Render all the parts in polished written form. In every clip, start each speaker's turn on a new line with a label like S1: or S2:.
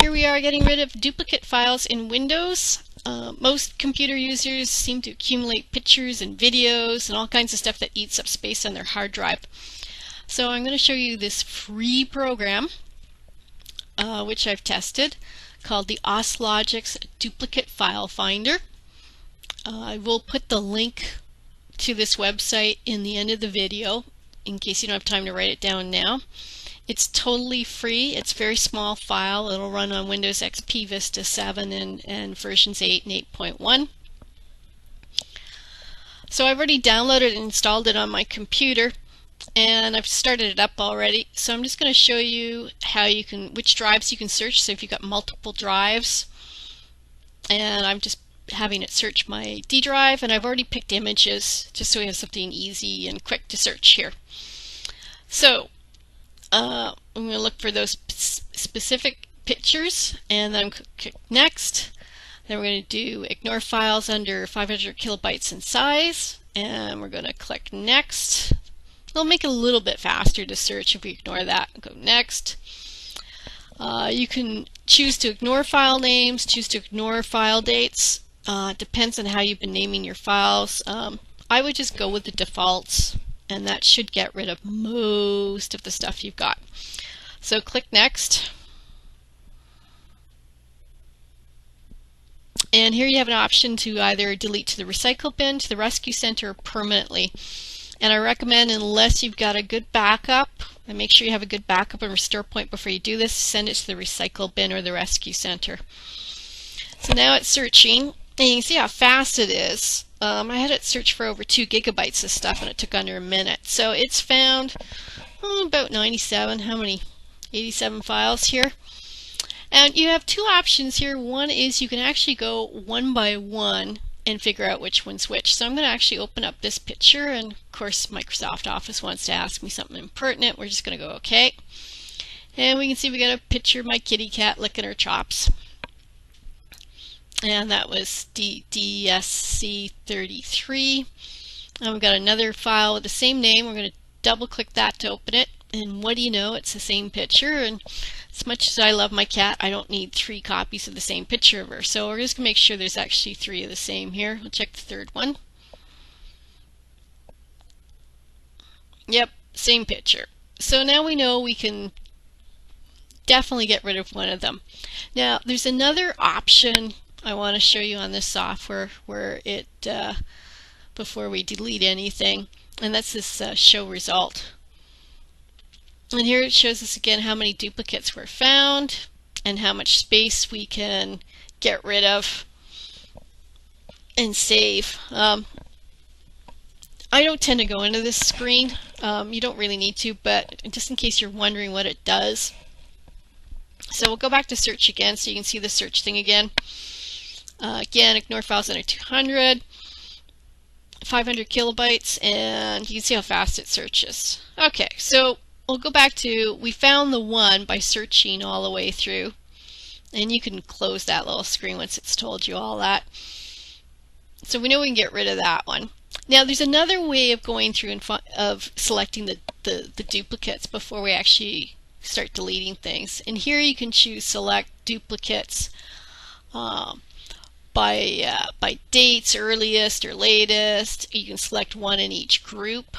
S1: here we are getting rid of duplicate files in Windows. Most computer users seem to accumulate pictures and videos and all kinds of stuff that eats up space on their hard drive. So I'm going to show you this free program, which I've tested, called the Oslogix Duplicate File Finder. I will put the link to this website in the end of the video in case you don't have time to write it down now. It's totally free. It's a very small file. It'll run on Windows XP, Vista 7, and versions 8 and 8.1. So I've already downloaded and installed it on my computer, and I've started it up already. So I'm just going to show you how you can, which drives you can search. So if you've got multiple drives, and I'm just having it search my D drive, and I've already picked images just so we have something easy and quick to search here. So I'm going to look for those specific pictures, and then click next. Then we're going to do ignore files under 500 kilobytes in size, and we're going to click next. It'll make it a little bit faster to search if we ignore that. Go next. You can choose to ignore file names, choose to ignore file dates. Depends on how you've been naming your files. I would just go with the defaults, and that should get rid of most of the stuff you've got. So click next. And here you have an option to either delete to the recycle bin, to the rescue center, or permanently. And I recommend, unless you've got a good backup, and make sure you have a good backup and restore point before you do this, send it to the recycle bin or the rescue center. So now it's searching, and you can see how fast it is. I had it search for over 2 gigabytes of stuff, and it took under a minute. So it's found about 97, 87 files here. And you have two options here. One is you can actually go one by one and figure out which one's which. So I'm going to actually open up this picture, and of course Microsoft Office wants to ask me something impertinent. We're just going to go OK. And we can see we got a picture of my kitty cat licking her chops. And that was DSC33. And we've got another file with the same name. We're going to double click that to open it. And what do you know, it's the same picture. And as much as I love my cat, I don't need 3 copies of the same picture of her. So we're just going to make sure there's actually 3 of the same here. We'll check the third one. Yep, same picture. So now we know we can definitely get rid of one of them. Now there's another option I want to show you on this software where it, before we delete anything, and that's this show result. And here it shows us again how many duplicates were found and how much space we can get rid of and save. I don't tend to go into this screen. You don't really need to, but just in case you're wondering what it does. So we'll go back to search again so you can see the search thing again. Again, ignore files under 200, 500 kilobytes, and you can see how fast it searches. Okay, so we'll go back to, we found the one by searching all the way through, and you can close that little screen once it's told you all that. So we know we can get rid of that one. Now there's another way of going through and of selecting the duplicates before we actually start deleting things. And here you can choose select duplicates by dates, earliest or latest. You can select one in each group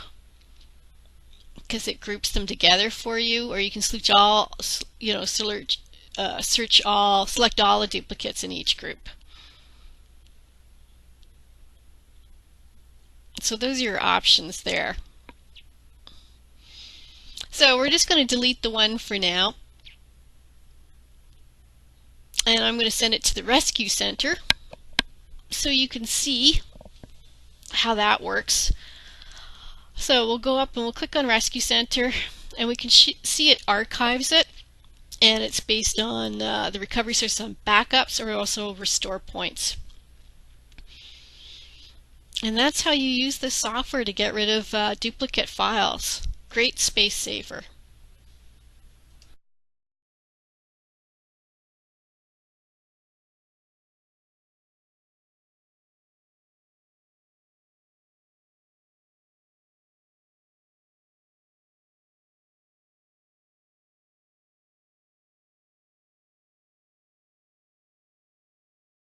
S1: because it groups them together for you, or you can select all, select all the duplicates in each group. So those are your options there. So we're just going to delete the one for now, and I'm going to send it to the rescue center so you can see how that works. So we'll go up and we'll click on Rescue Center, and we can see it archives it, and it's based on the recovery source on backups or also restore points. And that's how you use this software to get rid of duplicate files. Great space saver.